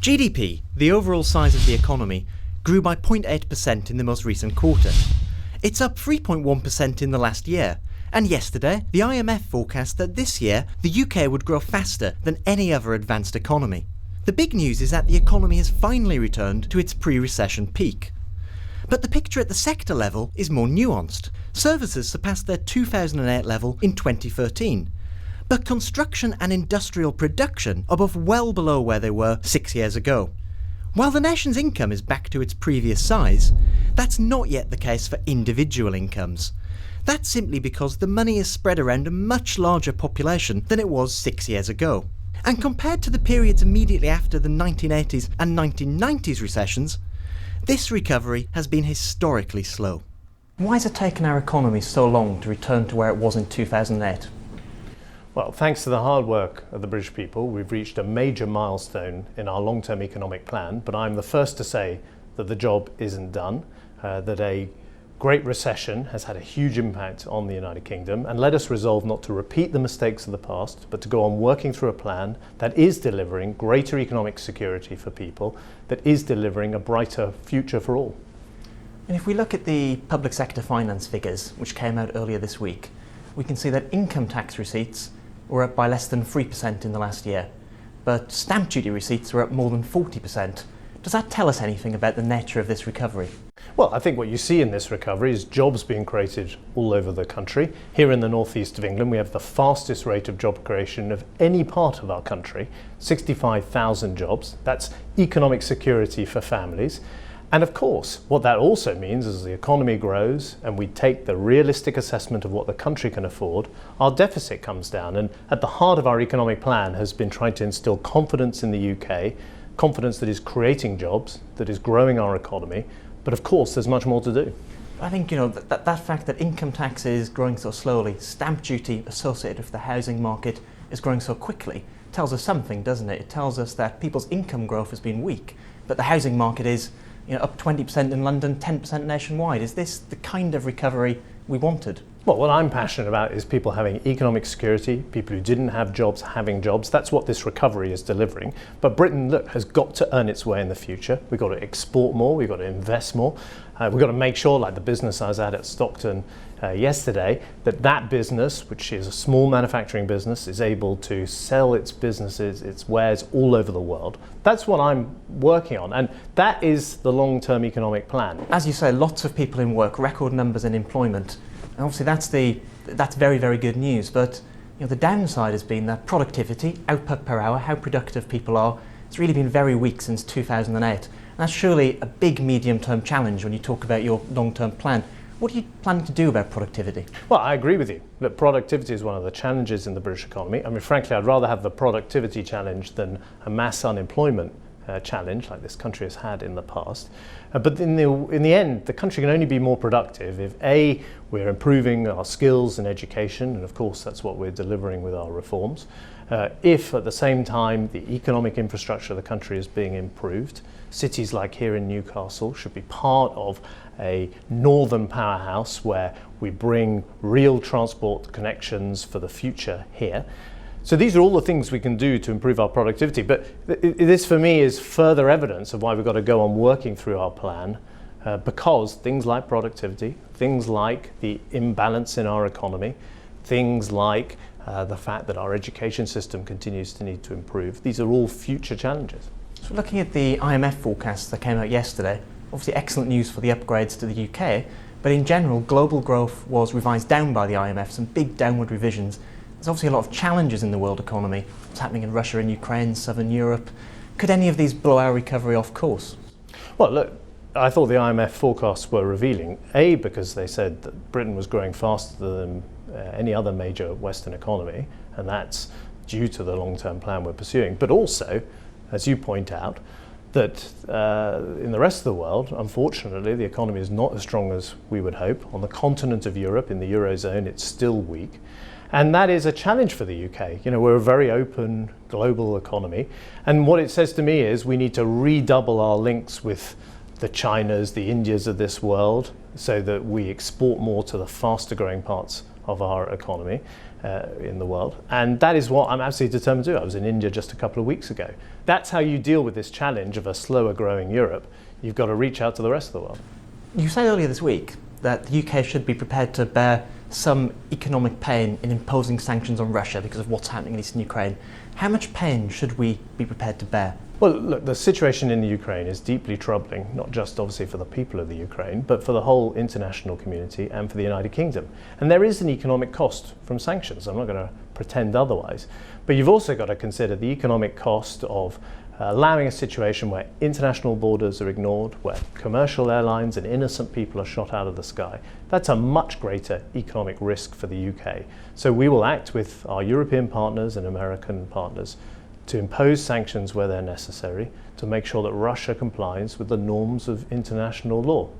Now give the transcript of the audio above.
GDP, the overall size of the economy, grew by 0.8% in the most recent quarter. It's up 3.1% in the last year, and yesterday the IMF forecast that this year the UK would grow faster than any other advanced economy. The big news is that the economy has finally returned to its pre-recession peak. But the picture at the sector level is more nuanced. Services surpassed their 2008 level in 2013. But construction and industrial production are both well below where they were 6 years ago. While the nation's income is back to its previous size, that's not yet the case for individual incomes. That's simply because the money is spread around a much larger population than it was 6 years ago. And compared to the periods immediately after the 1980s and 1990s recessions, this recovery has been historically slow. Why has it taken our economy so long to return to where it was in 2008? Well, thanks to the hard work of the British people, we've reached a major milestone in our long-term economic plan, but I'm the first to say that the job isn't done, that a Great Recession has had a huge impact on the United Kingdom, and let us resolve not to repeat the mistakes of the past, but to go on working through a plan that is delivering greater economic security for people, that is delivering a brighter future for all. And if we look at the public sector finance figures, which came out earlier this week, we can see that income tax receipts were up by less than 3% in the last year, but stamp duty receipts were up more than 40%. Does that tell us anything about the nature of this recovery? Well, I think what you see in this recovery is jobs being created all over the country. Here in the northeast of England, we have the fastest rate of job creation of any part of our country, 65,000 jobs. That's economic security for families. And of course, what that also means is as the economy grows and we take the realistic assessment of what the country can afford, our deficit comes down. And at the heart of our economic plan has been trying to instill confidence in the UK, confidence that is creating jobs, that is growing our economy. But of course, there's much more to do. I think, that fact that income tax is growing so slowly, stamp duty associated with the housing market is growing so quickly, tells us something, doesn't it? It tells us that people's income growth has been weak, but the housing market is up 20% in London, 10% nationwide. Is this the kind of recovery we wanted? Well, what I'm passionate about is people having economic security, people who didn't have jobs having jobs. That's what this recovery is delivering. But Britain, has got to earn its way in the future. We've got to export more, we've got to invest more. We've got to make sure, like the business I was at Stockton yesterday, that business, which is a small manufacturing business, is able to sell its businesses, its wares all over the world. That's what I'm working on, and that is the long-term economic plan. As you say, lots of people in work, record numbers in employment. And obviously that's very, very good news, but the downside has been that productivity, output per hour, how productive people are, it's really been very weak since 2008. And that's surely a big medium-term challenge when you talk about your long-term plan. What are you planning to do about productivity? Well, I agree with you that productivity is one of the challenges in the British economy. I mean, frankly, I'd rather have the productivity challenge than a mass unemployment challenge like this country has had in the past. But in the end, the country can only be more productive if A, we're improving our skills and education, and of course that's what we're delivering with our reforms. If at the same time the economic infrastructure of the country is being improved, cities like here in Newcastle should be part of a northern powerhouse where we bring real transport connections for the future here. So these are all the things we can do to improve our productivity. But this for me is further evidence of why we've got to go on working through our plan, because things like productivity, things like the imbalance in our economy, things like the fact that our education system continues to need to improve, these are all future challenges. So looking at the IMF forecasts that came out yesterday, obviously excellent news for the upgrades to the UK, but in general global growth was revised down by the IMF, some big downward revisions. There's obviously a lot of challenges in the world economy. What's happening in Russia and Ukraine, southern Europe. Could any of these blow our recovery off course? Well, look, I thought the IMF forecasts were revealing. A, because they said that Britain was growing faster than any other major Western economy, and that's due to the long-term plan we're pursuing. But also, as you point out, that in the rest of the world, unfortunately, the economy is not as strong as we would hope. On the continent of Europe, in the Eurozone, it's still weak. And that is a challenge for the UK. We're a very open global economy. And what it says to me is we need to redouble our links with the Chinas, the Indias of this world, so that we export more to the faster growing parts of our economy in the world. And that is what I'm absolutely determined to do. I was in India just a couple of weeks ago. That's how you deal with this challenge of a slower growing Europe. You've got to reach out to the rest of the world. You said earlier this week that the UK should be prepared to bear some economic pain in imposing sanctions on Russia because of what's happening in eastern Ukraine. How much pain should we be prepared to bear? Well, look, the situation in the Ukraine is deeply troubling, not just obviously for the people of the Ukraine, but for the whole international community and for the United Kingdom. And there is an economic cost from sanctions. I'm not going to pretend otherwise. But you've also got to consider the economic cost of allowing a situation where international borders are ignored, where commercial airlines and innocent people are shot out of the sky. That's a much greater economic risk for the UK. So we will act with our European partners and American partners to impose sanctions where they're necessary, to make sure that Russia complies with the norms of international law.